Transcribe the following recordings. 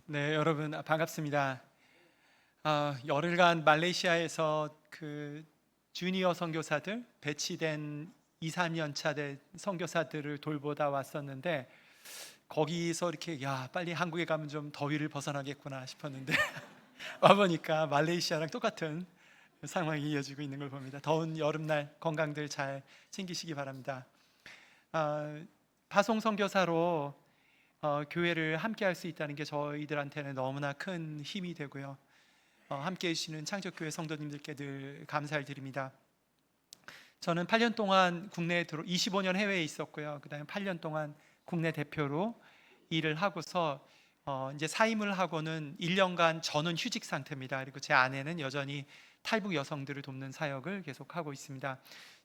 네, 여러분 반갑습니다. 열흘간 말레이시아에서 그 주니어 선교사들 배치된 2, 3년 차 된 선교사들을 돌보다 왔었는데 거기서 이렇게 빨리 한국에 가면 좀 더위를 벗어나겠구나 싶었는데 와보니까 말레이시아랑 똑같은 상황이 이어지고 있는 걸 봅니다. 더운 여름날 건강들 잘 챙기시기 바랍니다. 파송 선교사로 교회를 함께 할 수 있다는 게 저희들한테는 너무나 큰 힘이 되고요. 함께 해주시는 창조교회 성도님들께 늘 감사를 드립니다. 저는 8년 동안 국내에 25년 해외에 있었고요. 그 다음에 8년 동안 국내 대표로 일을 하고서 이제 사임을 하고는 1년간 저는 휴직 상태입니다. 그리고 제 아내는 여전히 탈북 여성들을 돕는 사역을 계속하고 있습니다.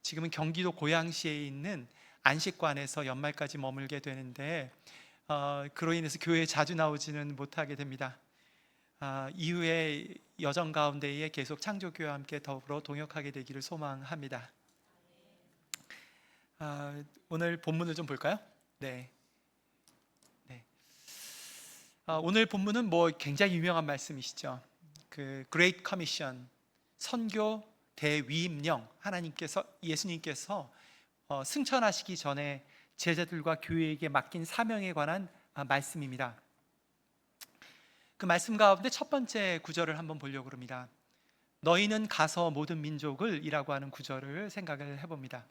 지금은 경기도 고양시에 있는 안식관에서 연말까지 머물게 되는데 그로 인해서 교회에 자주 나오지는 못하게 됩니다. 이후에 여정 가운데에 계속 창조교회와 함께 더불어 동역하게 되기를 소망합니다. 오늘 본문을 좀 볼까요? 네. 오늘 본문은 굉장히 유명한 말씀이시죠. 그 Great Commission, 선교 대위임령, 예수님께서 승천하시기 전에 제자들과 교회에게 맡긴 사명에 관한 말씀입니다. 그 말씀 가운데 첫 번째 구절을 한번 보려고 합니다. 너희는 가서 모든 민족을 이라고 하는 구절을 생각을 해봅니다.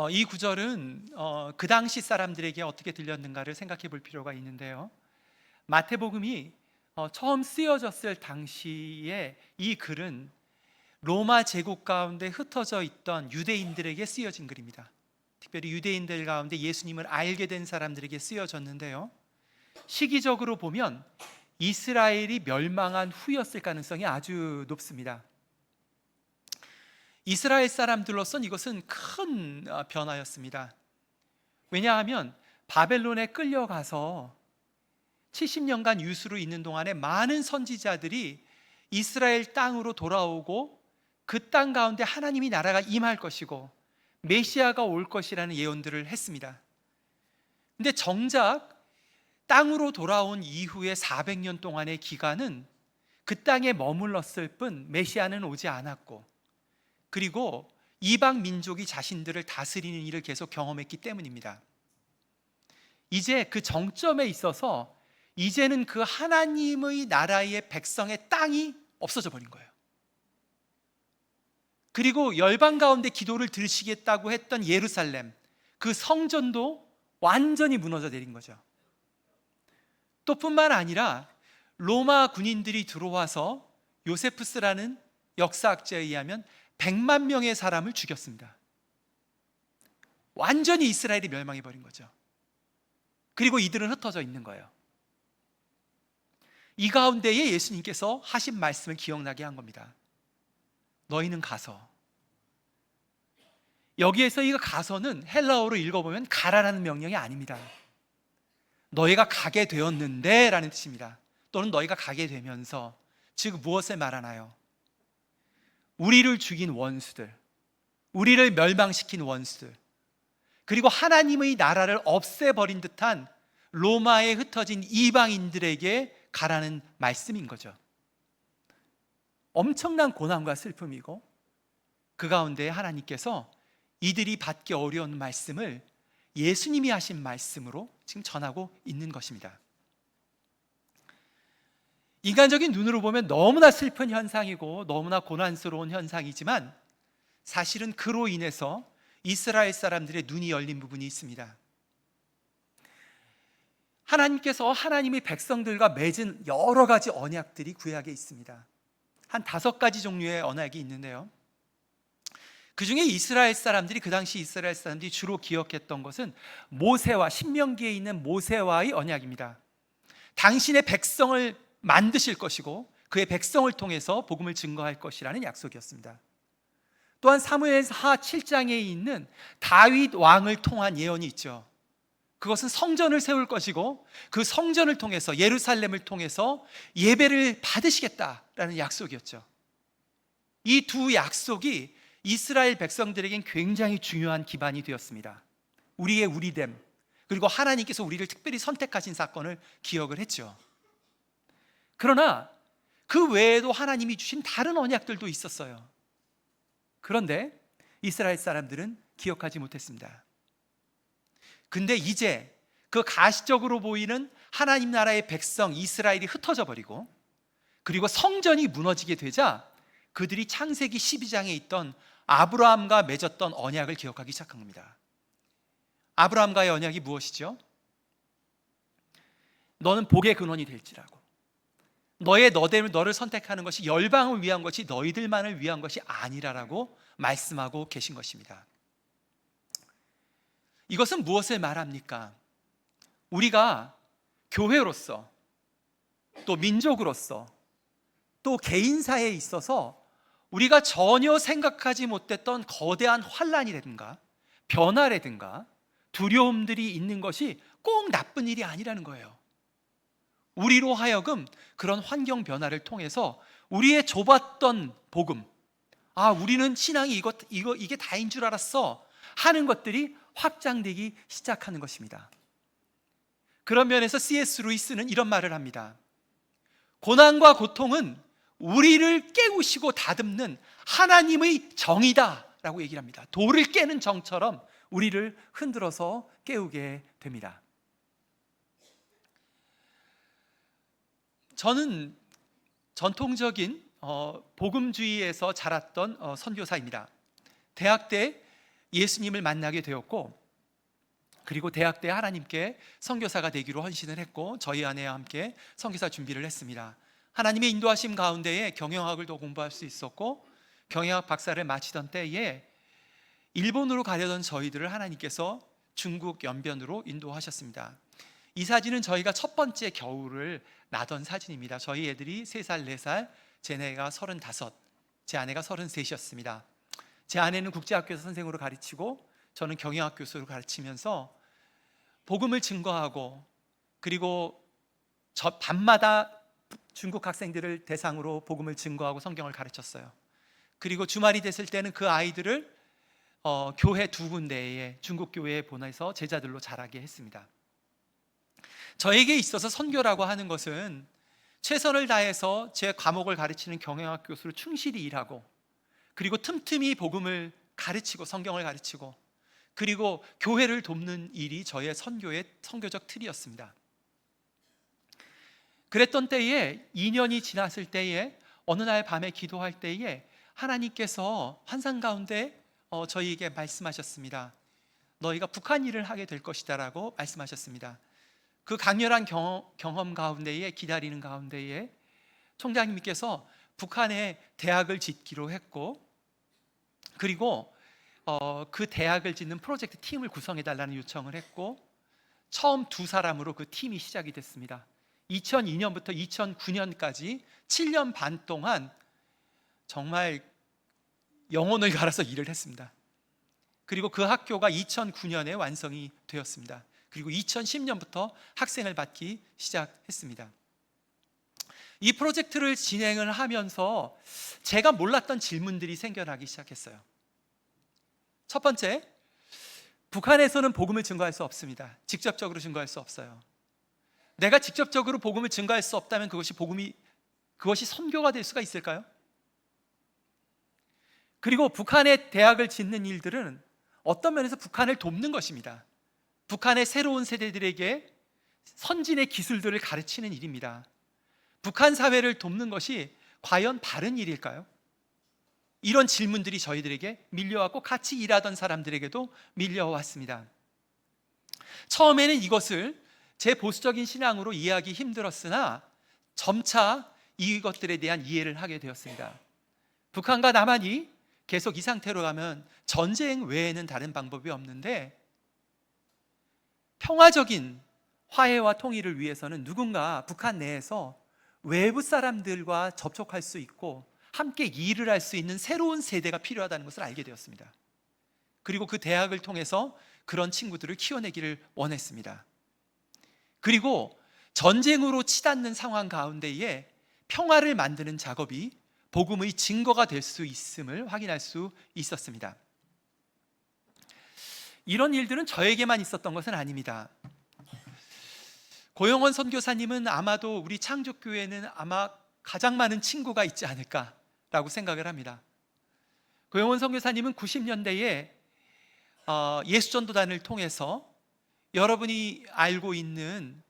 이 구절은 그 당시 사람들에게 어떻게 들렸는가를 생각해 볼 필요가 있는데요. 마태복음이 처음 쓰여졌을 당시에 이 글은 로마 제국 가운데 흩어져 있던 유대인들에게 쓰여진 글입니다. 특별히 유대인들 가운데 예수님을 알게 된 사람들에게 쓰여졌는데요, 시기적으로 보면 이스라엘이 멸망한 후였을 가능성이 아주 높습니다. 이스라엘 사람들로선 이것은 큰 변화였습니다. 왜냐하면 바벨론에 끌려가서 70년간 유수로 있는 동안에 많은 선지자들이 이스라엘 땅으로 돌아오고 그 땅 가운데 하나님이 나라가 임할 것이고 메시아가 올 것이라는 예언들을 했습니다. 근데 정작 땅으로 돌아온 이후에 400년 동안의 기간은 그 땅에 머물렀을 뿐 메시아는 오지 않았고, 그리고 이방 민족이 자신들을 다스리는 일을 계속 경험했기 때문입니다. 이제 그 정점에 있어서 이제는 그 하나님의 나라의 백성의 땅이 없어져 버린 거예요. 그리고 열방 가운데 기도를 들으시겠다고 했던 예루살렘, 그 성전도 완전히 무너져 내린 거죠. 또 뿐만 아니라 로마 군인들이 들어와서 요세푸스라는 역사학자에 의하면 100만 명의 사람을 죽였습니다. 완전히 이스라엘이 멸망해 버린 거죠. 그리고 이들은 흩어져 있는 거예요. 이 가운데에 예수님께서 하신 말씀을 기억나게 한 겁니다. 너희는 가서. 여기에서 이 가서는 헬라어로 읽어보면 가라라는 명령이 아닙니다. 너희가 가게 되었는데 라는 뜻입니다. 또는 너희가 가게 되면서, 즉 무엇을 말하나요? 우리를 죽인 원수들, 우리를 멸망시킨 원수들, 그리고 하나님의 나라를 없애버린 듯한 로마에 흩어진 이방인들에게 가라는 말씀인 거죠. 엄청난 고난과 슬픔이고, 그 가운데 하나님께서 이들이 받기 어려운 말씀을 예수님이 하신 말씀으로 지금 전하고 있는 것입니다. 인간적인 눈으로 보면 너무나 슬픈 현상이고 너무나 고난스러운 현상이지만, 사실은 그로 인해서 이스라엘 사람들의 눈이 열린 부분이 있습니다. 하나님께서 하나님의 백성들과 맺은 여러 가지 언약들이 구약에 있습니다. 한 5가지 종류의 언약이 있는데요, 그 중에 그 당시 이스라엘 사람들이 주로 기억했던 것은 모세와, 신명기에 있는 모세와의 언약입니다. 당신의 백성을 만드실 것이고 그의 백성을 통해서 복음을 증거할 것이라는 약속이었습니다. 또한 사무엘하 7장에 있는 다윗 왕을 통한 예언이 있죠. 그것은 성전을 세울 것이고 그 성전을 통해서, 예루살렘을 통해서 예배를 받으시겠다라는 약속이었죠. 이 두 약속이 이스라엘 백성들에겐 굉장히 중요한 기반이 되었습니다. 우리의 우리됨, 그리고 하나님께서 우리를 특별히 선택하신 사건을 기억을 했죠. 그러나 그 외에도 하나님이 주신 다른 언약들도 있었어요. 그런데 이스라엘 사람들은 기억하지 못했습니다. 근데 이제 그 가시적으로 보이는 하나님 나라의 백성 이스라엘이 흩어져 버리고, 그리고 성전이 무너지게 되자 그들이 창세기 12장에 있던 아브라함과 맺었던 언약을 기억하기 시작한 겁니다. 아브라함과의 언약이 무엇이죠? 너는 복의 근원이 될지라고, 너를 선택하는 것이 열방을 위한 것이 너희들만을 위한 것이 아니라라고 말씀하고 계신 것입니다. 이것은 무엇을 말합니까? 우리가 교회로서, 또 민족으로서, 또 개인사에 있어서 우리가 전혀 생각하지 못했던 거대한 환란이라든가 변화라든가 두려움들이 있는 것이 꼭 나쁜 일이 아니라는 거예요. 우리로 하여금 그런 환경 변화를 통해서 우리의 좁았던 복음, 우리는 신앙이 이게 다인 줄 알았어 하는 것들이 확장되기 시작하는 것입니다. 그런 면에서 C.S. 루이스는 이런 말을 합니다. 고난과 고통은 우리를 깨우시고 다듬는 하나님의 정이다 라고 얘기를 합니다. 돌을 깨는 정처럼 우리를 흔들어서 깨우게 됩니다. 저는 전통적인 복음주의에서 자랐던 선교사입니다. 대학 때 예수님을 만나게 되었고, 그리고 대학 때 하나님께 선교사가 되기로 헌신을 했고, 저희 아내와 함께 선교사 준비를 했습니다. 하나님의 인도하심 가운데에 경영학을 더 공부할 수 있었고, 경영학 박사를 마치던 때에 일본으로 가려던 저희들을 하나님께서 중국 연변으로 인도하셨습니다. 이 사진은 저희가 첫 번째 겨울을 나던 사진입니다. 저희 애들이 3살, 4살, 제 나이가 35, 제 아내가 33이었습니다. 제 아내는 국제학교에서 선생으로 가르치고 저는 경영학 교수로 가르치면서 복음을 증거하고, 그리고 밤마다 중국 학생들을 대상으로 복음을 증거하고 성경을 가르쳤어요. 그리고 주말이 됐을 때는 그 아이들을 교회 2군데에 중국 교회에 보내서 제자들로 자라게 했습니다. 저에게 있어서 선교라고 하는 것은 최선을 다해서 제 과목을 가르치는 경영학 교수로 충실히 일하고, 그리고 틈틈이 복음을 가르치고 성경을 가르치고, 그리고 교회를 돕는 일이 저의 선교의 선교적 틀이었습니다. 그랬던 때에 2년이 지났을 때에 어느 날 밤에 기도할 때에 하나님께서 환상 가운데 저희에게 말씀하셨습니다. 너희가 북한 일을 하게 될 것이다 라고 말씀하셨습니다. 그 강렬한 경험 가운데에, 기다리는 가운데에 총장님께서 북한에 대학을 짓기로 했고, 그리고 그 대학을 짓는 프로젝트 팀을 구성해 달라는 요청을 했고, 처음 2사람으로 그 팀이 시작이 됐습니다. 2002년부터 2009년까지 7년 반 동안 정말 영혼을 갈아서 일을 했습니다. 그리고 그 학교가 2009년에 완성이 되었습니다. 그리고 2010년부터 학생을 받기 시작했습니다. 이 프로젝트를 진행을 하면서 제가 몰랐던 질문들이 생겨나기 시작했어요. 첫 번째, 북한에서는 복음을 증거할 수 없습니다. 직접적으로 증거할 수 없어요. 내가 직접적으로 복음을 증거할 수 없다면 그것이 선교가 될 수가 있을까요? 그리고 북한의 대학을 짓는 일들은 어떤 면에서 북한을 돕는 것입니다. 북한의 새로운 세대들에게 선진의 기술들을 가르치는 일입니다. 북한 사회를 돕는 것이 과연 바른 일일까요? 이런 질문들이 저희들에게 밀려왔고, 같이 일하던 사람들에게도 밀려왔습니다. 처음에는 이것을 제 보수적인 신앙으로 이해하기 힘들었으나 점차 이것들에 대한 이해를 하게 되었습니다. 북한과 남한이 계속 이 상태로 가면 전쟁 외에는 다른 방법이 없는데, 평화적인 화해와 통일을 위해서는 누군가 북한 내에서 외부 사람들과 접촉할 수 있고 함께 일을 할 수 있는 새로운 세대가 필요하다는 것을 알게 되었습니다. 그리고 그 대학을 통해서 그런 친구들을 키워내기를 원했습니다. 그리고 전쟁으로 치닫는 상황 가운데에 평화를 만드는 작업이 복음의 증거가 될 수 있음을 확인할 수 있었습니다. 이런 일들은 저에게만 있었던 것은 아닙니다. 고영원 선교사님은 아마도 우리 창조교회는 아마 가장 많은 친구가 있지 않을까라고 생각을 합니다. 고영원 선교사님은 90년대에 예수전도단을 통해서 여러분이 알고 있는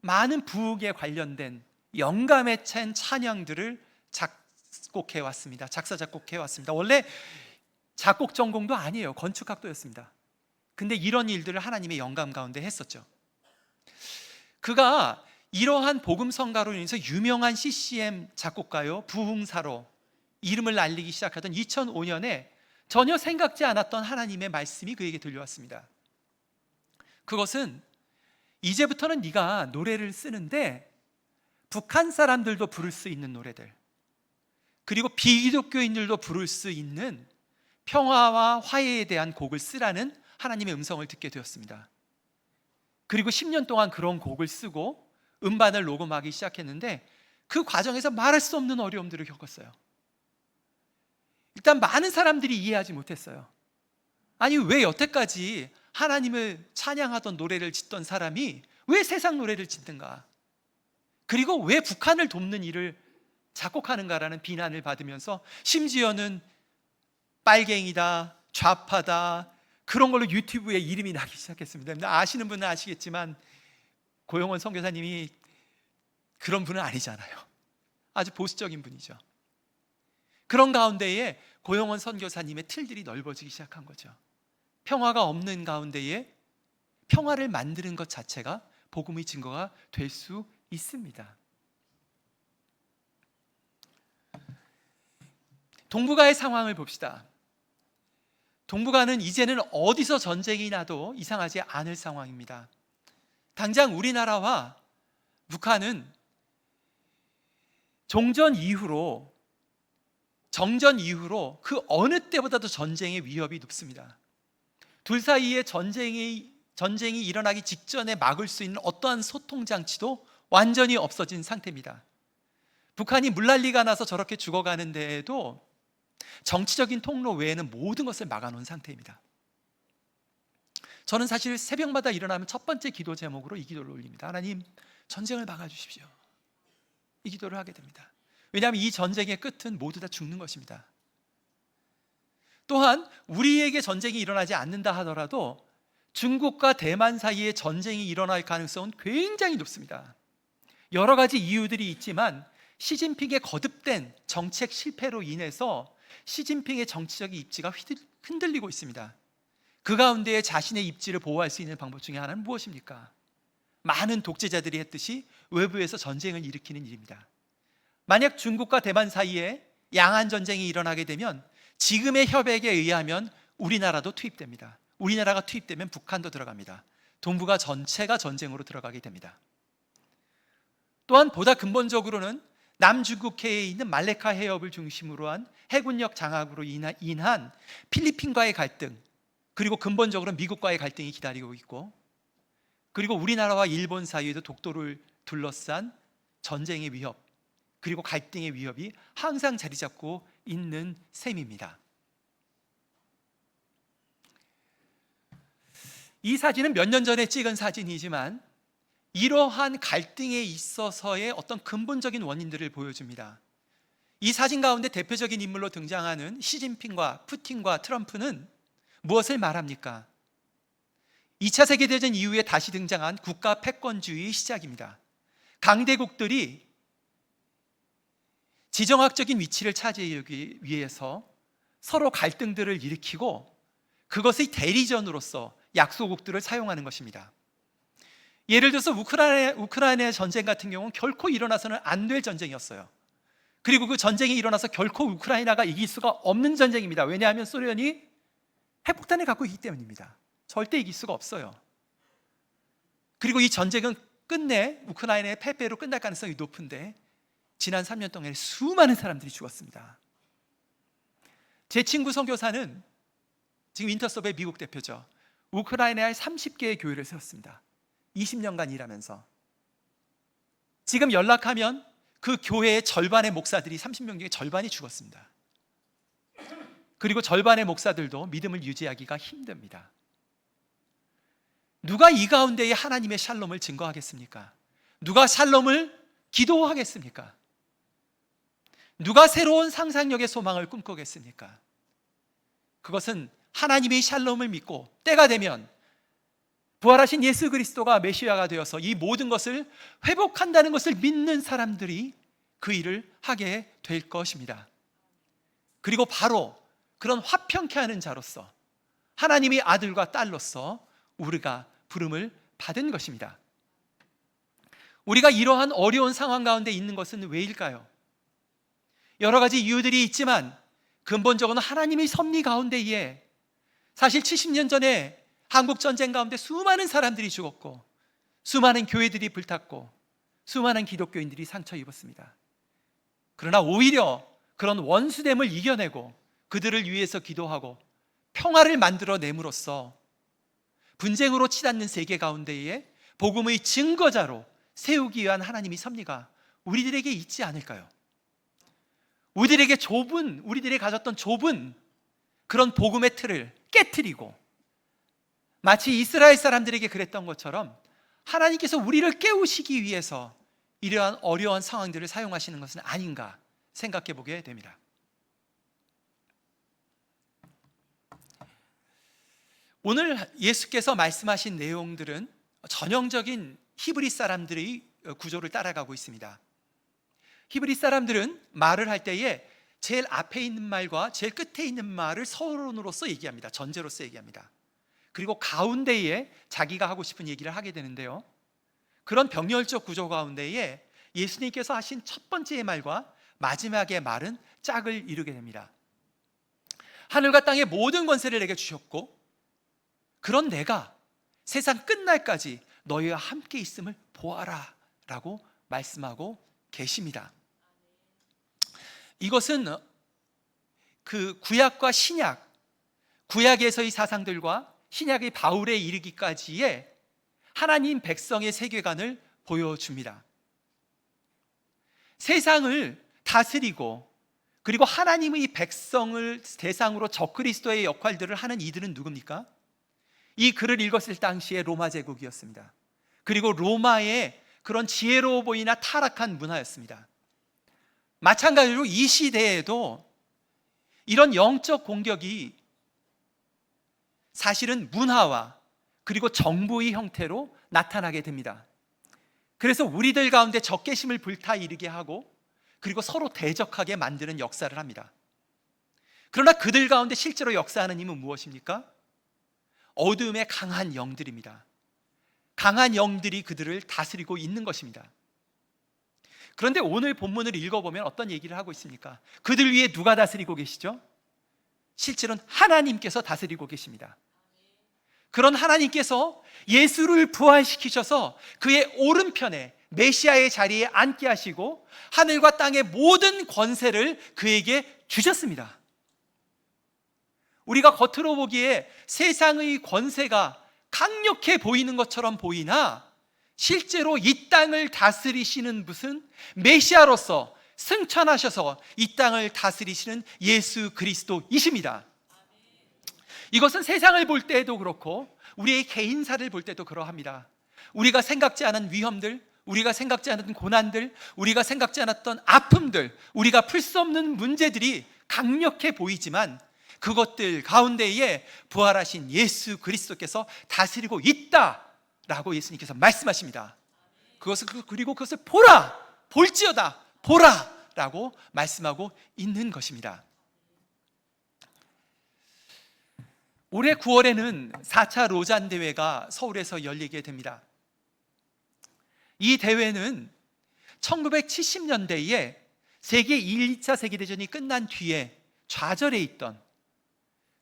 많은 부흥에 관련된 영감에 찬 찬양들을 작곡해 왔습니다. 작사 작곡해 왔습니다. 원래 작곡 전공도 아니에요. 건축학도였습니다. 근데 이런 일들을 하나님의 영감 가운데 했었죠. 그가 이러한 복음성가로 인해서 유명한 CCM 작곡가요, 부흥사로 이름을 날리기 시작하던 2005년에 전혀 생각지 않았던 하나님의 말씀이 그에게 들려왔습니다. 그것은 이제부터는 네가 노래를 쓰는데 북한 사람들도 부를 수 있는 노래들, 그리고 비기독교인들도 부를 수 있는 평화와 화해에 대한 곡을 쓰라는 하나님의 음성을 듣게 되었습니다. 그리고 10년 동안 그런 곡을 쓰고 음반을 녹음하기 시작했는데 그 과정에서 말할 수 없는 어려움들을 겪었어요. 일단 많은 사람들이 이해하지 못했어요. 아니, 왜 여태까지 하나님을 찬양하던 노래를 짓던 사람이 왜 세상 노래를 짓는가? 그리고 왜 북한을 돕는 일을 작곡하는가라는 비난을 받으면서 심지어는 빨갱이다, 좌파다, 그런 걸로 유튜브에 이름이 나기 시작했습니다. 아시는 분은 아시겠지만 고영원 선교사님이 그런 분은 아니잖아요. 아주 보수적인 분이죠. 그런 가운데에 고영원 선교사님의 틀들이 넓어지기 시작한 거죠. 평화가 없는 가운데에 평화를 만드는 것 자체가 복음의 증거가 될 수 있습니다. 동북아의 상황을 봅시다. 동북아는 이제는 어디서 전쟁이 나도 이상하지 않을 상황입니다. 당장 우리나라와 북한은 정전 이후로 그 어느 때보다도 전쟁의 위협이 높습니다. 둘 사이에 전쟁이 일어나기 직전에 막을 수 있는 어떠한 소통 장치도 완전히 없어진 상태입니다. 북한이 물난리가 나서 저렇게 죽어가는 데에도 정치적인 통로 외에는 모든 것을 막아놓은 상태입니다. 저는 사실 새벽마다 일어나면 첫 번째 기도 제목으로 이 기도를 올립니다. 하나님, 전쟁을 막아주십시오. 이 기도를 하게 됩니다. 왜냐하면 이 전쟁의 끝은 모두 다 죽는 것입니다. 또한 우리에게 전쟁이 일어나지 않는다 하더라도 중국과 대만 사이에 전쟁이 일어날 가능성은 굉장히 높습니다. 여러 가지 이유들이 있지만 시진핑의 거듭된 정책 실패로 인해서 시진핑의 정치적인 입지가 흔들리고 있습니다. 그 가운데 자신의 입지를 보호할 수 있는 방법 중에 하나는 무엇입니까? 많은 독재자들이 했듯이 외부에서 전쟁을 일으키는 일입니다. 만약 중국과 대만 사이에 양안 전쟁이 일어나게 되면 지금의 협약에 의하면 우리나라도 투입됩니다. 우리나라가 투입되면 북한도 들어갑니다. 동북아 전체가 전쟁으로 들어가게 됩니다. 또한 보다 근본적으로는 남중국해에 있는 말레카 해협을 중심으로 한 해군력 장악으로 인한 필리핀과의 갈등, 그리고 근본적으로 미국과의 갈등이 기다리고 있고, 그리고 우리나라와 일본 사이에도 독도를 둘러싼 전쟁의 위협, 그리고 갈등의 위협이 항상 자리 잡고 있는 셈입니다. 이 사진은 몇 년 전에 찍은 사진이지만 이러한 갈등에 있어서의 어떤 근본적인 원인들을 보여줍니다. 이 사진 가운데 대표적인 인물로 등장하는 시진핑과 푸틴과 트럼프는 무엇을 말합니까? 2차 세계대전 이후에 다시 등장한 국가 패권주의의 시작입니다. 강대국들이 지정학적인 위치를 차지하기 위해서 서로 갈등들을 일으키고 그것의 대리전으로서 약소국들을 사용하는 것입니다. 예를 들어서 우크라이나 전쟁 같은 경우는 결코 일어나서는 안 될 전쟁이었어요. 그리고 그 전쟁이 일어나서 결코 우크라이나가 이길 수가 없는 전쟁입니다. 왜냐하면 소련이 핵폭탄을 갖고 있기 때문입니다. 절대 이길 수가 없어요. 그리고 이 전쟁은 끝내 우크라이나의 패배로 끝날 가능성이 높은데 지난 3년 동안 수많은 사람들이 죽었습니다. 제 친구 선교사는 지금 인터섭의 미국 대표죠. 우크라이나에 30개의 교회를 세웠습니다. 20년간 일하면서 지금 연락하면 그 교회의 절반의 목사들이 30명 중에 절반이 죽었습니다. 그리고 절반의 목사들도 믿음을 유지하기가 힘듭니다. 누가 이 가운데에 하나님의 샬롬을 증거하겠습니까? 누가 샬롬을 기도하겠습니까? 누가 새로운 상상력의 소망을 꿈꾸겠습니까? 그것은 하나님의 샬롬을 믿고 때가 되면 부활하신 예수 그리스도가 메시아가 되어서 이 모든 것을 회복한다는 것을 믿는 사람들이 그 일을 하게 될 것입니다. 그리고 바로 그런 화평케 하는 자로서 하나님의 아들과 딸로서 우리가 부름을 받은 것입니다. 우리가 이러한 어려운 상황 가운데 있는 것은 왜일까요? 여러 가지 이유들이 있지만 근본적으로는 하나님의 섭리 가운데에 사실 70년 전에 한국전쟁 가운데 수많은 사람들이 죽었고 수많은 교회들이 불탔고 수많은 기독교인들이 상처 입었습니다. 그러나 오히려 그런 원수됨을 이겨내고 그들을 위해서 기도하고 평화를 만들어냄으로써 분쟁으로 치닫는 세계 가운데에 복음의 증거자로 세우기 위한 하나님의 섭리가 우리들에게 있지 않을까요? 우리들이 가졌던 좁은 그런 복음의 틀을 깨트리고 마치 이스라엘 사람들에게 그랬던 것처럼 하나님께서 우리를 깨우시기 위해서 이러한 어려운 상황들을 사용하시는 것은 아닌가 생각해 보게 됩니다. 오늘 예수께서 말씀하신 내용들은 전형적인 히브리 사람들의 구조를 따라가고 있습니다. 히브리 사람들은 말을 할 때에 제일 앞에 있는 말과 제일 끝에 있는 말을 서론으로서 얘기합니다. 전제로서 얘기합니다. 그리고 가운데에 자기가 하고 싶은 얘기를 하게 되는데요, 그런 병렬적 구조 가운데에 예수님께서 하신 첫 번째의 말과 마지막의 말은 짝을 이루게 됩니다. 하늘과 땅의 모든 권세를 내게 주셨고 그런 내가 세상 끝날까지 너희와 함께 있음을 보아라 라고 말씀하고 계십니다. 이것은 그 구약과 신약, 구약에서의 사상들과 신약의 바울에 이르기까지의 하나님 백성의 세계관을 보여줍니다. 세상을 다스리고 그리고 하나님의 백성을 대상으로 적그리스도의 역할들을 하는 이들은 누굽니까? 이 글을 읽었을 당시에 로마 제국이었습니다. 그리고 로마의 그런 지혜로워 보이나 타락한 문화였습니다. 마찬가지로 이 시대에도 이런 영적 공격이 사실은 문화와 그리고 정부의 형태로 나타나게 됩니다. 그래서 우리들 가운데 적개심을 불타일으게 하고 그리고 서로 대적하게 만드는 역사를 합니다. 그러나 그들 가운데 실제로 역사하는 힘은 무엇입니까? 어둠의 강한 영들입니다. 강한 영들이 그들을 다스리고 있는 것입니다. 그런데 오늘 본문을 읽어보면 어떤 얘기를 하고 있습니까? 그들 위에 누가 다스리고 계시죠? 실제로는 하나님께서 다스리고 계십니다. 그런 하나님께서 예수를 부활시키셔서 그의 오른편에 메시아의 자리에 앉게 하시고 하늘과 땅의 모든 권세를 그에게 주셨습니다. 우리가 겉으로 보기에 세상의 권세가 강력해 보이는 것처럼 보이나 실제로 이 땅을 다스리시는 분은 메시아로서 승천하셔서 이 땅을 다스리시는 예수 그리스도이십니다. 이것은 세상을 볼 때에도 그렇고 우리의 개인사를 볼 때도 그러합니다. 우리가 생각지 않은 위험들, 우리가 생각지 않았던 고난들, 우리가 생각지 않았던 아픔들, 우리가 풀 수 없는 문제들이 강력해 보이지만 그것들 가운데에 부활하신 예수 그리스도께서 다스리고 있다라고 예수님께서 말씀하십니다. 그리고 그것을 보라, 볼지어다, 보라 라고 말씀하고 있는 것입니다. 올해 9월에는 4차 로잔 대회가 서울에서 열리게 됩니다. 이 대회는 1970년대에 세계 1, 2차 세계대전이 끝난 뒤에 좌절해 있던,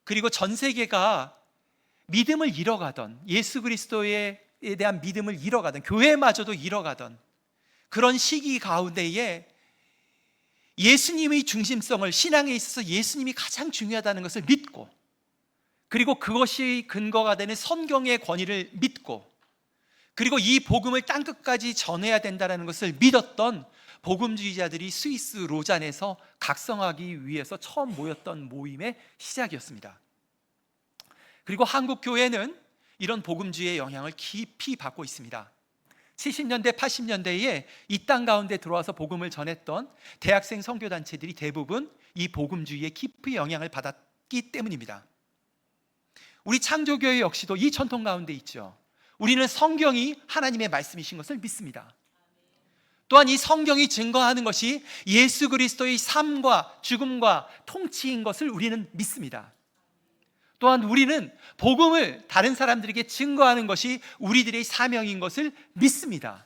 그리고 전 세계가 믿음을 잃어가던, 예수 그리스도에 대한 믿음을 잃어가던, 교회마저도 잃어가던 그런 시기 가운데에 예수님의 중심성을, 신앙에 있어서 예수님이 가장 중요하다는 것을 믿고, 그리고 그것이 근거가 되는 성경의 권위를 믿고, 그리고 이 복음을 땅끝까지 전해야 된다는 것을 믿었던 복음주의자들이 스위스 로잔에서 각성하기 위해서 처음 모였던 모임의 시작이었습니다. 그리고 한국 교회는 이런 복음주의의 영향을 깊이 받고 있습니다. 70년대, 80년대에 이 땅 가운데 들어와서 복음을 전했던 대학생 선교단체들이 대부분 이 복음주의에 깊이 영향을 받았기 때문입니다. 우리 창조교회 역시도 이 전통 가운데 있죠. 우리는 성경이 하나님의 말씀이신 것을 믿습니다. 또한 이 성경이 증거하는 것이 예수 그리스도의 삶과 죽음과 통치인 것을 우리는 믿습니다. 또한 우리는 복음을 다른 사람들에게 증거하는 것이 우리들의 사명인 것을 믿습니다.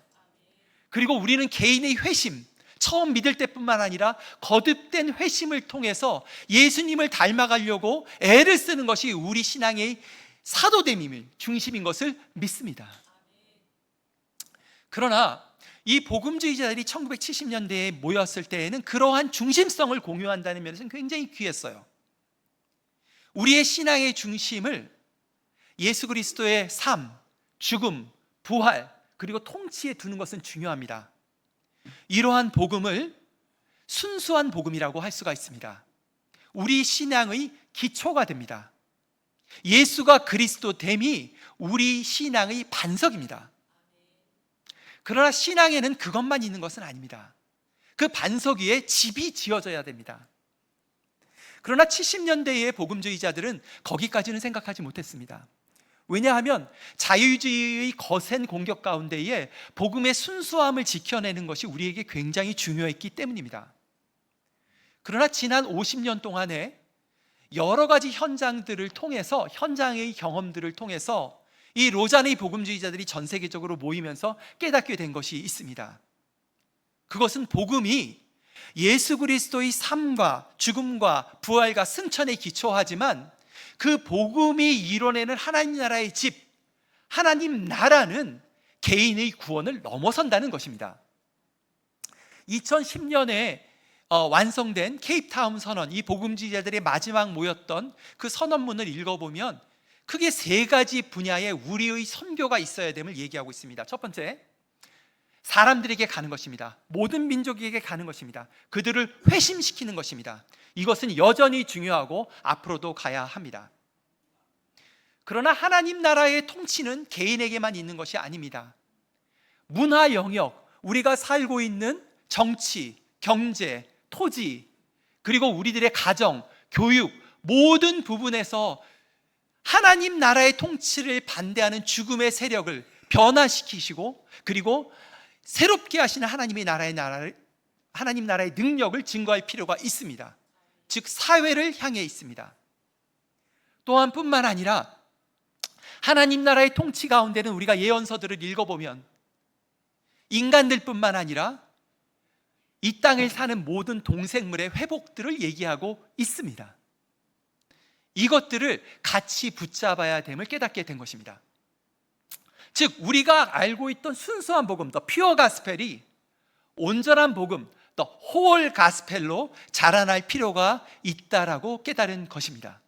그리고 우리는 개인의 회심, 처음 믿을 때뿐만 아니라 거듭된 회심을 통해서 예수님을 닮아가려고 애를 쓰는 것이 우리 신앙의 사도됨임을 중심인 것을 믿습니다. 그러나 이 복음주의자들이 1970년대에 모였을 때에는 그러한 중심성을 공유한다는 면에서는 굉장히 귀했어요. 우리의 신앙의 중심을 예수 그리스도의 삶, 죽음, 부활, 그리고 통치에 두는 것은 중요합니다. 이러한 복음을 순수한 복음이라고 할 수가 있습니다. 우리 신앙의 기초가 됩니다. 예수가 그리스도 됨이 우리 신앙의 반석입니다. 그러나 신앙에는 그것만 있는 것은 아닙니다. 그 반석 위에 집이 지어져야 됩니다. 그러나 70년대의 복음주의자들은 거기까지는 생각하지 못했습니다. 왜냐하면 자유주의의 거센 공격 가운데에 복음의 순수함을 지켜내는 것이 우리에게 굉장히 중요했기 때문입니다. 그러나 지난 50년 동안에 여러 가지 현장들을 통해서, 현장의 경험들을 통해서 이 로잔의 복음주의자들이 전 세계적으로 모이면서 깨닫게 된 것이 있습니다. 그것은 복음이 예수 그리스도의 삶과 죽음과 부활과 승천에 기초하지만 그 복음이 이뤄내는 하나님 나라의 집, 하나님 나라는 개인의 구원을 넘어선다는 것입니다. 2010년에 완성된 케이프타운 선언, 이 복음주의자들의 마지막 모였던 그 선언문을 읽어보면 크게 세 가지 분야의 우리의 선교가 있어야 됨을 얘기하고 있습니다. 첫 번째, 사람들에게 가는 것입니다. 모든 민족에게 가는 것입니다. 그들을 회심시키는 것입니다. 이것은 여전히 중요하고 앞으로도 가야 합니다. 그러나 하나님 나라의 통치는 개인에게만 있는 것이 아닙니다. 문화 영역, 우리가 살고 있는 정치, 경제, 토지, 그리고 우리들의 가정, 교육, 모든 부분에서 하나님 나라의 통치를 반대하는 죽음의 세력을 변화시키시고, 그리고 새롭게 하시는 하나님 나라의 능력을 증거할 필요가 있습니다. 즉 사회를 향해 있습니다. 또한 뿐만 아니라 하나님 나라의 통치 가운데는 우리가 예언서들을 읽어보면 인간들 뿐만 아니라 이 땅을 사는 모든 동생물의 회복들을 얘기하고 있습니다. 이것들을 같이 붙잡아야 됨을 깨닫게 된 것입니다. 즉 우리가 알고 있던 순수한 복음, 더 퓨어 가스펠이 온전한 복음, 더 홀 가스펠로 자라날 필요가 있다라고 깨달은 것입니다.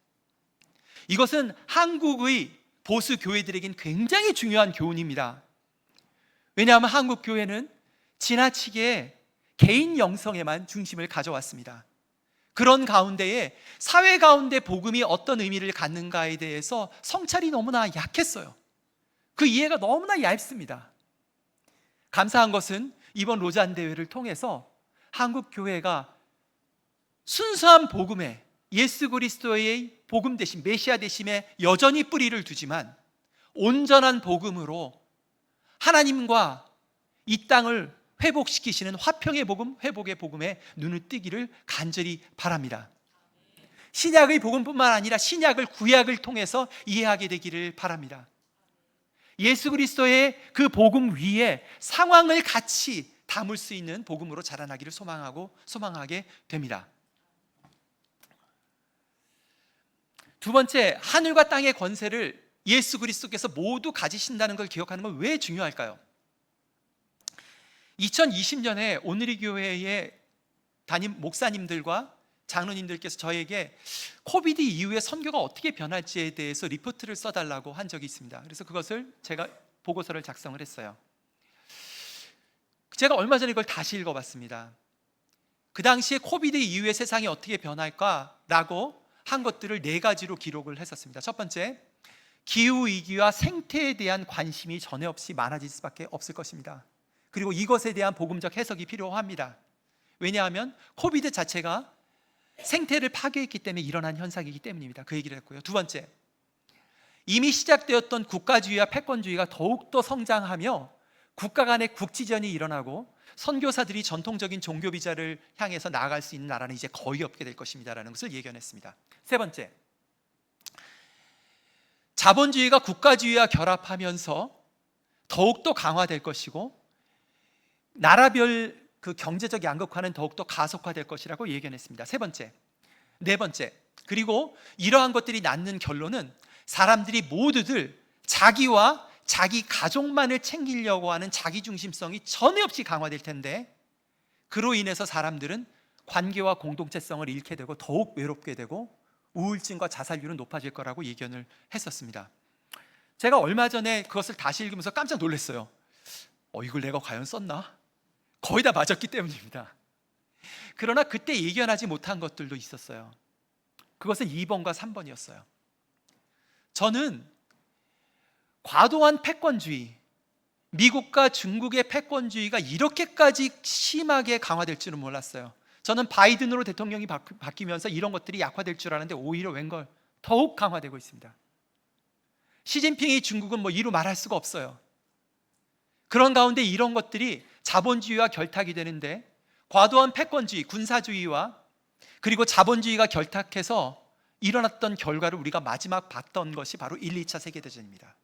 이것은 한국의 보수 교회들에겐 굉장히 중요한 교훈입니다. 왜냐하면 한국 교회는 지나치게 개인 영성에만 중심을 가져왔습니다. 그런 가운데에 사회 가운데 복음이 어떤 의미를 갖는가에 대해서 성찰이 너무나 약했어요. 그 이해가 너무나 얇습니다. 감사한 것은 이번 로잔 대회를 통해서 한국 교회가 순수한 복음에, 예수 그리스도의 복음 대신, 메시아 대신에 여전히 뿌리를 두지만 온전한 복음으로 하나님과 이 땅을 회복시키시는 화평의 복음, 회복의 복음에 눈을 뜨기를 간절히 바랍니다. 신약의 복음뿐만 아니라 신약을 구약을 통해서 이해하게 되기를 바랍니다. 예수 그리스도의 그 복음 위에 상황을 같이 담을 수 있는 복음으로 자라나기를 소망하게 됩니다. 두 번째, 하늘과 땅의 권세를 예수 그리스도께서 모두 가지신다는 걸 기억하는 건 왜 중요할까요? 2020년에 오늘의 교회의 담임 목사님들과 장로님들께서 저에게 코비드 이후에 선교가 어떻게 변할지에 대해서 리포트를 써달라고 한 적이 있습니다. 그래서 그것을 제가 보고서를 작성을 했어요. 제가 얼마 전에 이걸 다시 읽어봤습니다. 그 당시에 코비드 이후에 세상이 어떻게 변할까라고 한 것들을 네 가지로 기록을 했었습니다. 첫 번째, 기후위기와 생태에 대한 관심이 전혀 없이 많아질 수밖에 없을 것입니다. 그리고 이것에 대한 복음적 해석이 필요합니다. 왜냐하면 코비드 자체가 생태를 파괴했기 때문에 일어난 현상이기 때문입니다. 그 얘기를 했고요. 두 번째, 이미 시작되었던 국가주의와 패권주의가 더욱더 성장하며 국가 간의 국지전이 일어나고 선교사들이 전통적인 종교 비자를 향해서 나아갈 수 있는 나라는 이제 거의 없게 될 것입니다라는 것을 예견했습니다. 세 번째, 자본주의가 국가주의와 결합하면서 더욱더 강화될 것이고 나라별 그 경제적 양극화는 더욱더 가속화될 것이라고 예견했습니다. 세 번째, 네 번째, 그리고 이러한 것들이 낳는 결론은 사람들이 모두들 자기와 자기 가족만을 챙기려고 하는 자기중심성이 전혀 없이 강화될 텐데, 그로 인해서 사람들은 관계와 공동체성을 잃게 되고 더욱 외롭게 되고 우울증과 자살률은 높아질 거라고 예견을 했었습니다. 제가 얼마 전에 그것을 다시 읽으면서 깜짝 놀랐어요. 이걸 내가 과연 썼나? 거의 다 맞았기 때문입니다. 그러나 그때 예견하지 못한 것들도 있었어요. 그것은 2번과 3번이었어요. 저는 과도한 패권주의, 미국과 중국의 패권주의가 이렇게까지 심하게 강화될 줄은 몰랐어요. 저는 바이든으로 대통령이 바뀌면서 이런 것들이 약화될 줄 알았는데 오히려 웬걸 더욱 강화되고 있습니다. 시진핑이 중국은 이루 말할 수가 없어요. 그런 가운데 이런 것들이 자본주의와 결탁이 되는데, 과도한 패권주의, 군사주의와 그리고 자본주의가 결탁해서 일어났던 결과를 우리가 마지막 봤던 것이 바로 1, 2차 세계대전입니다.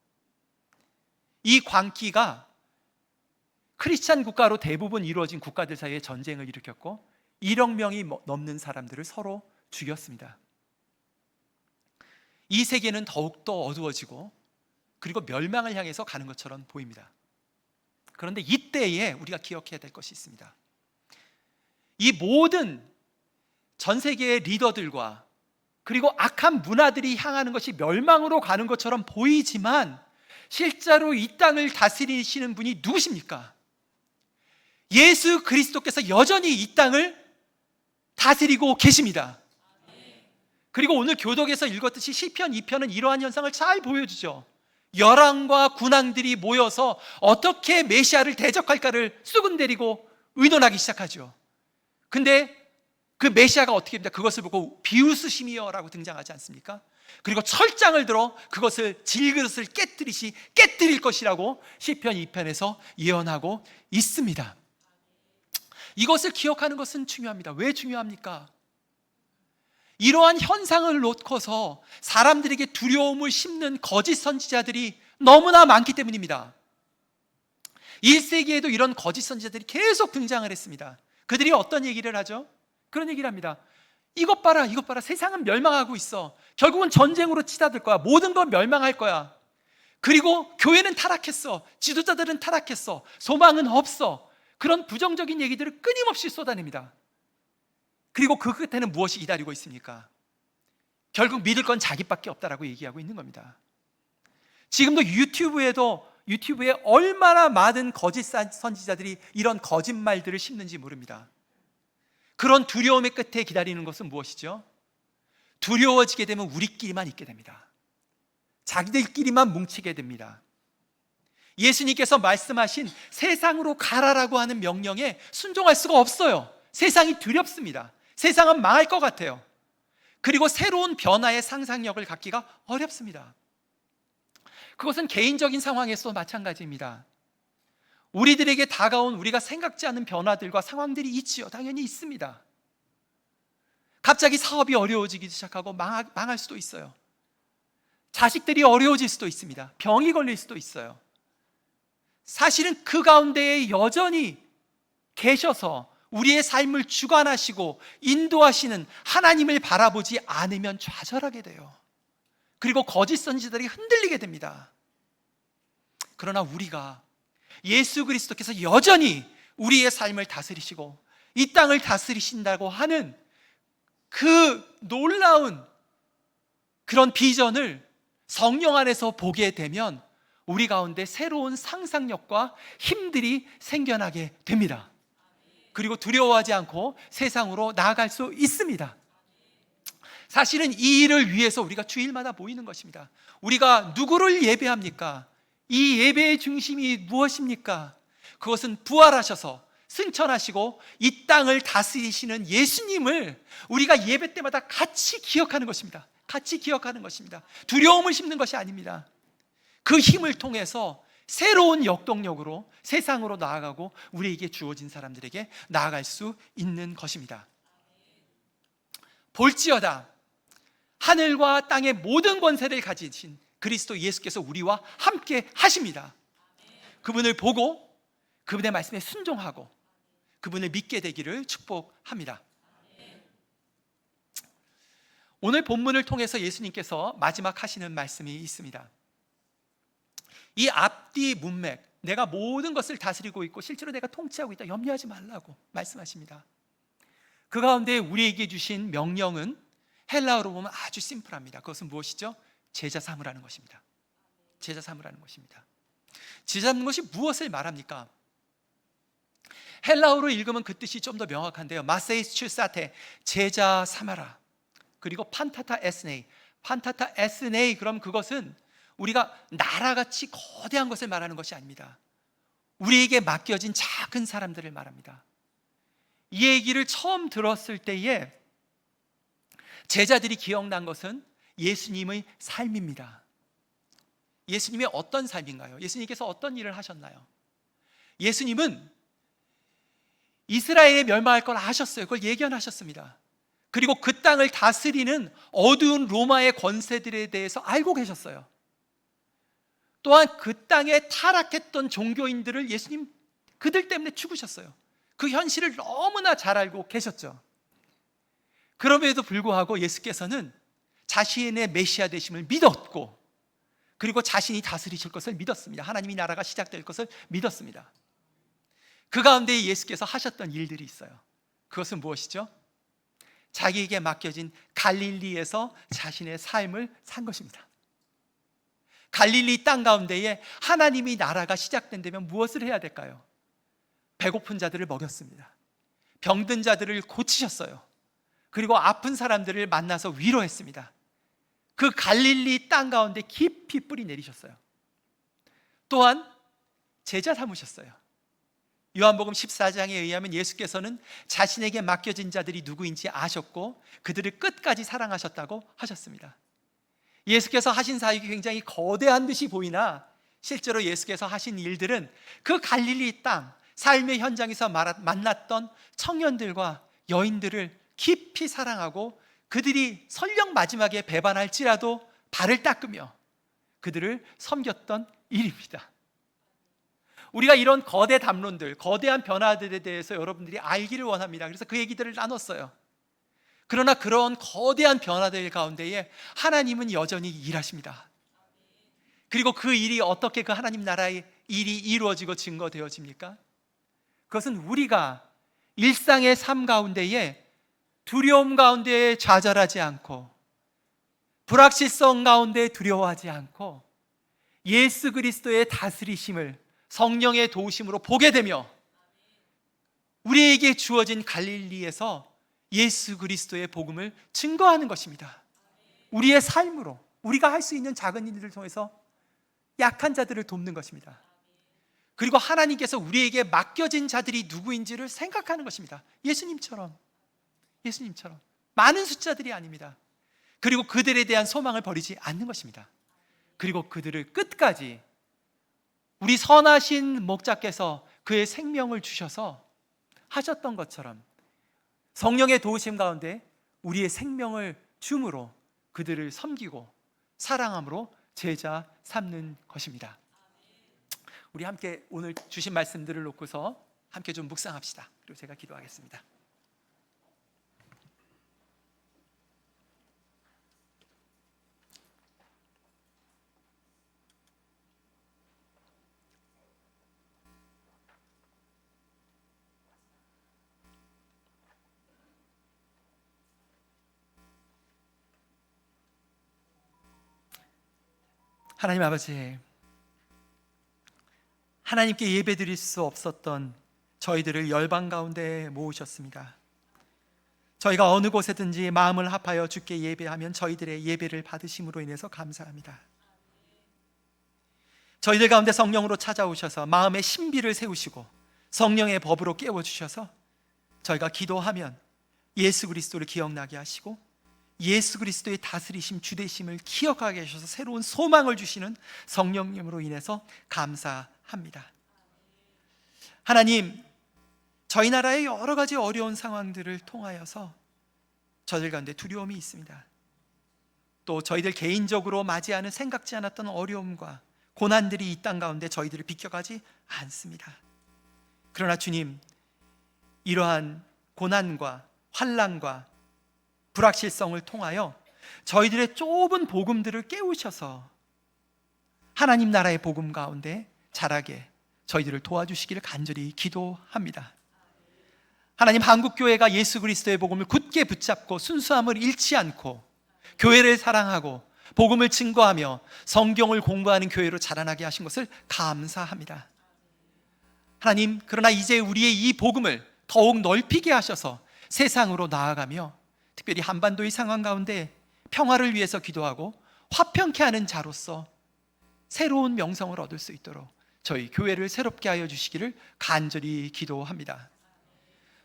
이 광기가 크리스찬 국가로 대부분 이루어진 국가들 사이에 전쟁을 일으켰고 1억 명이 넘는 사람들을 서로 죽였습니다. 이 세계는 더욱더 어두워지고 그리고 멸망을 향해서 가는 것처럼 보입니다. 그런데 이때에 우리가 기억해야 될 것이 있습니다. 이 모든 전 세계의 리더들과 그리고 악한 문화들이 향하는 것이 멸망으로 가는 것처럼 보이지만 실제로 이 땅을 다스리시는 분이 누구십니까? 예수 그리스도께서 여전히 이 땅을 다스리고 계십니다. 그리고 오늘 교독에서 읽었듯이 시편 2편은 이러한 현상을 잘 보여주죠. 열왕과 군왕들이 모여서 어떻게 메시아를 대적할까를 쑥은대리고 의논하기 시작하죠. 근데 그 메시아가 어떻게 됩니까? 그것을 보고 비웃으심이여 라고 등장하지 않습니까? 그리고 철장을 들어 그것을 질그릇을 깨뜨릴 것이라고 시편 2편에서 예언하고 있습니다. 이것을 기억하는 것은 중요합니다. 왜 중요합니까? 이러한 현상을 놓고서 사람들에게 두려움을 심는 거짓 선지자들이 너무나 많기 때문입니다. 1세기에도 이런 거짓 선지자들이 계속 등장을 했습니다. 그들이 어떤 얘기를 하죠? 그런 얘기를 합니다. 이것 봐라, 이것 봐라. 세상은 멸망하고 있어. 결국은 전쟁으로 치닫을 거야. 모든 건 멸망할 거야. 그리고 교회는 타락했어. 지도자들은 타락했어. 소망은 없어. 그런 부정적인 얘기들을 끊임없이 쏟아냅니다. 그리고 그 끝에는 무엇이 기다리고 있습니까? 결국 믿을 건 자기밖에 없다라고 얘기하고 있는 겁니다. 지금도 유튜브에 얼마나 많은 거짓 선지자들이 이런 거짓말들을 심는지 모릅니다. 그런 두려움의 끝에 기다리는 것은 무엇이죠? 두려워지게 되면 우리끼리만 있게 됩니다. 자기들끼리만 뭉치게 됩니다. 예수님께서 말씀하신 세상으로 가라라고 하는 명령에 순종할 수가 없어요. 세상이 두렵습니다. 세상은 망할 것 같아요. 그리고 새로운 변화의 상상력을 갖기가 어렵습니다. 그것은 개인적인 상황에서도 마찬가지입니다. 우리들에게 다가온 우리가 생각지 않은 변화들과 상황들이 있지요. 당연히 있습니다. 갑자기 사업이 어려워지기 시작하고 망할 수도 있어요. 자식들이 어려워질 수도 있습니다. 병이 걸릴 수도 있어요. 사실은 그 가운데에 여전히 계셔서 우리의 삶을 주관하시고 인도하시는 하나님을 바라보지 않으면 좌절하게 돼요. 그리고 거짓 선지자들이 흔들리게 됩니다. 그러나 우리가 예수 그리스도께서 여전히 우리의 삶을 다스리시고 이 땅을 다스리신다고 하는 그 놀라운 그런 비전을 성령 안에서 보게 되면 우리 가운데 새로운 상상력과 힘들이 생겨나게 됩니다. 그리고 두려워하지 않고 세상으로 나아갈 수 있습니다. 사실은 이 일을 위해서 우리가 주일마다 모이는 것입니다. 우리가 누구를 예배합니까? 이 예배의 중심이 무엇입니까? 그것은 부활하셔서 승천하시고 이 땅을 다스리시는 예수님을 우리가 예배 때마다 같이 기억하는 것입니다. 같이 기억하는 것입니다. 두려움을 심는 것이 아닙니다. 그 힘을 통해서 새로운 역동력으로 세상으로 나아가고 우리에게 주어진 사람들에게 나아갈 수 있는 것입니다. 볼지어다 하늘과 땅의 모든 권세를 가지신 그리스도 예수께서 우리와 함께 하십니다. 그분을 보고 그분의 말씀에 순종하고 그분을 믿게 되기를 축복합니다. 오늘 본문을 통해서 예수님께서 마지막 하시는 말씀이 있습니다. 이 앞뒤 문맥, 내가 모든 것을 다스리고 있고 실제로 내가 통치하고 있다, 염려하지 말라고 말씀하십니다. 그 가운데 우리에게 주신 명령은 헬라어로 보면 아주 심플합니다. 그것은 무엇이죠? 제자 삼으라는 것입니다. 제자 삼으라는 것입니다. 제자 삼는 것이 무엇을 말합니까? 헬라어로 읽으면 그 뜻이 좀 더 명확한데요. 마세이추사테, 제자 삼아라. 그리고 판타타 에스네이, 판타타 에스네이, 그럼 그것은 우리가 나라같이 거대한 것을 말하는 것이 아닙니다. 우리에게 맡겨진 작은 사람들을 말합니다. 이 얘기를 처음 들었을 때에 제자들이 기억난 것은 예수님의 삶입니다. 예수님의 어떤 삶인가요? 예수님께서 어떤 일을 하셨나요? 예수님은 이스라엘에 멸망할 걸 아셨어요. 그걸 예견하셨습니다. 그리고 그 땅을 다스리는 어두운 로마의 권세들에 대해서 알고 계셨어요. 또한 그 땅에 타락했던 종교인들을 예수님 그들 때문에 죽으셨어요. 그 현실을 너무나 잘 알고 계셨죠. 그럼에도 불구하고 예수께서는 자신의 메시아 되심을 믿었고, 그리고 자신이 다스리실 것을 믿었습니다. 하나님의 나라가 시작될 것을 믿었습니다. 그 가운데 예수께서 하셨던 일들이 있어요. 그것은 무엇이죠? 자기에게 맡겨진 갈릴리에서 자신의 삶을 산 것입니다. 갈릴리 땅 가운데에 하나님의 나라가 시작된다면 무엇을 해야 될까요? 배고픈 자들을 먹였습니다. 병든 자들을 고치셨어요. 그리고 아픈 사람들을 만나서 위로했습니다. 그 갈릴리 땅 가운데 깊이 뿌리 내리셨어요. 또한 제자 삼으셨어요. 요한복음 14장에 의하면 예수께서는 자신에게 맡겨진 자들이 누구인지 아셨고 그들을 끝까지 사랑하셨다고 하셨습니다. 예수께서 하신 사역이 굉장히 거대한 듯이 보이나 실제로 예수께서 하신 일들은 그 갈릴리 땅, 삶의 현장에서 만났던 청년들과 여인들을 깊이 사랑하고 그들이 설령 마지막에 배반할지라도 발을 닦으며 그들을 섬겼던 일입니다. 우리가 이런 거대 담론들, 거대한 변화들에 대해서 여러분들이 알기를 원합니다. 그래서 그 얘기들을 나눴어요. 그러나 그런 거대한 변화들 가운데에 하나님은 여전히 일하십니다. 그리고 그 일이 어떻게 그 하나님 나라의 일이 이루어지고 증거되어집니까? 그것은 우리가 일상의 삶 가운데에 두려움 가운데 좌절하지 않고 불확실성 가운데 두려워하지 않고 예수 그리스도의 다스리심을 성령의 도우심으로 보게 되며 우리에게 주어진 갈릴리에서 예수 그리스도의 복음을 증거하는 것입니다. 우리의 삶으로, 우리가 할 수 있는 작은 일들을 통해서 약한 자들을 돕는 것입니다. 그리고 하나님께서 우리에게 맡겨진 자들이 누구인지를 생각하는 것입니다. 예수님처럼 많은 숫자들이 아닙니다. 그리고 그들에 대한 소망을 버리지 않는 것입니다. 그리고 그들을 끝까지 우리 선하신 목자께서 그의 생명을 주셔서 하셨던 것처럼 성령의 도우심 가운데 우리의 생명을 줌으로 그들을 섬기고 사랑함으로 제자 삼는 것입니다. 우리 함께 오늘 주신 말씀들을 놓고서 함께 좀 묵상합시다. 그리고 제가 기도하겠습니다. 하나님 아버지, 하나님께 예배드릴 수 없었던 저희들을 열방 가운데 모으셨습니다. 저희가 어느 곳에든지 마음을 합하여 주께 예배하면 저희들의 예배를 받으심으로 인해서 감사합니다. 저희들 가운데 성령으로 찾아오셔서 마음의 신비를 세우시고 성령의 법으로 깨워주셔서 저희가 기도하면 예수 그리스도를 기억나게 하시고 예수 그리스도의 다스리심, 주되심을 기억하게 하셔서 새로운 소망을 주시는 성령님으로 인해서 감사합니다. 하나님, 저희 나라의 여러 가지 어려운 상황들을 통하여서 저희들 가운데 두려움이 있습니다. 또 저희들 개인적으로 맞이하는 생각지 않았던 어려움과 고난들이 이 땅 가운데 저희들을 비켜가지 않습니다. 그러나 주님, 이러한 고난과 환난과 불확실성을 통하여 저희들의 좁은 복음들을 깨우셔서 하나님 나라의 복음 가운데 자라게 저희들을 도와주시기를 간절히 기도합니다. 하나님, 한국교회가 예수 그리스도의 복음을 굳게 붙잡고 순수함을 잃지 않고 교회를 사랑하고 복음을 증거하며 성경을 공부하는 교회로 자라나게 하신 것을 감사합니다. 하나님, 그러나 이제 우리의 이 복음을 더욱 넓히게 하셔서 세상으로 나아가며 특별히 한반도의 상황 가운데 평화를 위해서 기도하고 화평케 하는 자로서 새로운 명성을 얻을 수 있도록 저희 교회를 새롭게 하여 주시기를 간절히 기도합니다.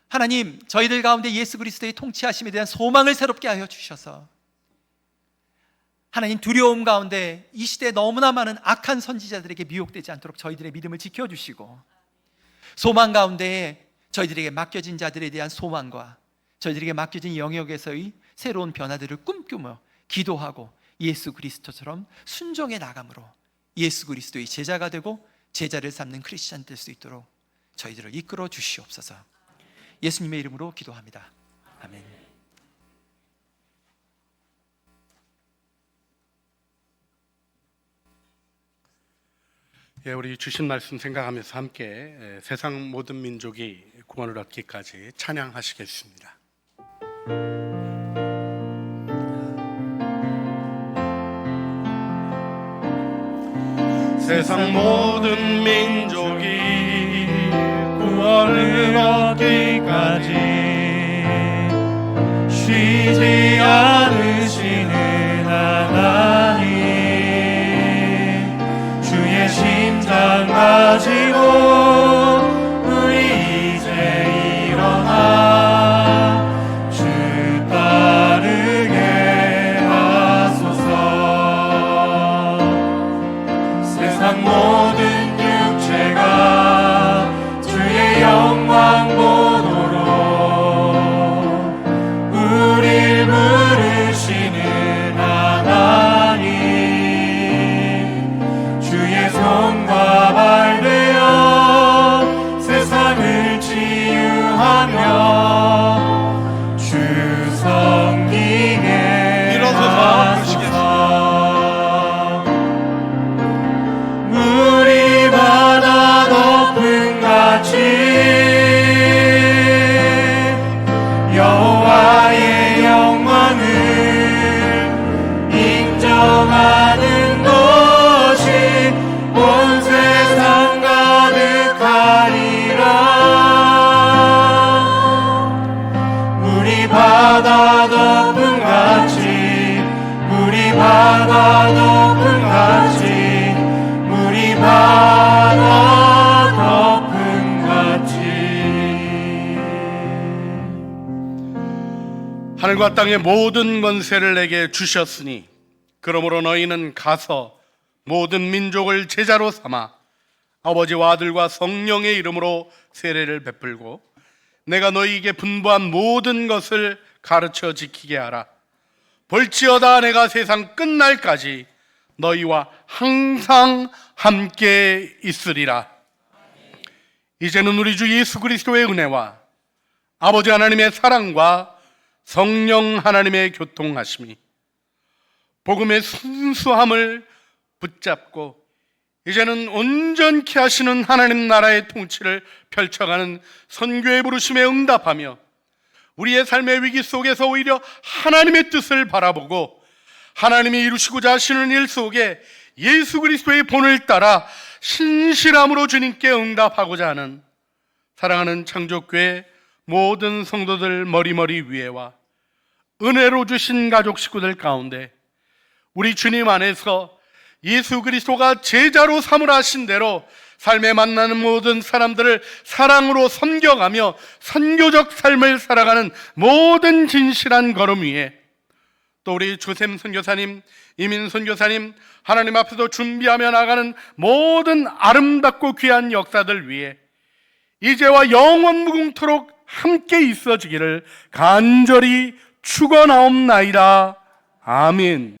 하나님, 저희들 가운데 예수 그리스도의 통치하심에 대한 소망을 새롭게 하여 주셔서 하나님, 두려움 가운데 이 시대에 너무나 많은 악한 선지자들에게 미혹되지 않도록 저희들의 믿음을 지켜주시고 소망 가운데 저희들에게 맡겨진 자들에 대한 소망과 저희들에게 맡겨진 영역에서의 새로운 변화들을 꿈꾸며 기도하고 예수 그리스도처럼 순종해 나감으로 예수 그리스도의 제자가 되고 제자를 삼는 크리스찬 될 수 있도록 저희들을 이끌어 주시옵소서. 예수님의 이름으로 기도합니다. 아멘. 예, 우리 주신 말씀 생각하면서 함께 세상 모든 민족이 구원을 얻기까지 찬양하시겠습니다. 세상 모든 민족이 구원을 얻기까지 쉬지 않으시는 하나님, 주의 심장 가지고 우리 이제 일어나 주 따르게 하소서. 세상 모든 육체가 주의 영광 보도록 우릴 부르시는 하나님, 주의 손과 발 되어 세상을 치유하며 주 섬기게 하소서. 물이 바다 덮음 같이 여호와의 영광을 인정하는 것이 온 세상 가득하리라. 물이 바다 덮음 같이, 물이 바다 덮음 같이, 물이 바다 덮음 같이. 하늘과 땅의 모든 권세를 내게 주셨으니 그러므로 너희는 가서 모든 민족을 제자로 삼아 아버지와 아들과 성령의 이름으로 세례를 베풀고 내가 너희에게 분부한 모든 것을 가르쳐 지키게 하라. 볼지어다 내가 세상 끝날까지 너희와 항상 함께 있으리라. 이제는 우리 주 예수 그리스도의 은혜와 아버지 하나님의 사랑과 성령 하나님의 교통하심이 복음의 순수함을 붙잡고 이제는 온전케 하시는 하나님 나라의 통치를 펼쳐가는 선교의 부르심에 응답하며 우리의 삶의 위기 속에서 오히려 하나님의 뜻을 바라보고 하나님이 이루시고자 하시는 일 속에 예수 그리스도의 본을 따라 신실함으로 주님께 응답하고자 하는 사랑하는 창조교회 모든 성도들 머리머리 위에와 은혜로 주신 가족 식구들 가운데 우리 주님 안에서 예수 그리스도가 제자로 삼으라 하신 대로 삶에 만나는 모든 사람들을 사랑으로 섬겨가며 선교적 삶을 살아가는 모든 진실한 걸음 위에 또 우리 조샘 선교사님, 이민 선교사님, 하나님 앞에서 준비하며 나가는 모든 아름답고 귀한 역사들 위해 이제와 영원 무궁토록 함께 있어지기를 간절히 축원하옵나이다. 아멘.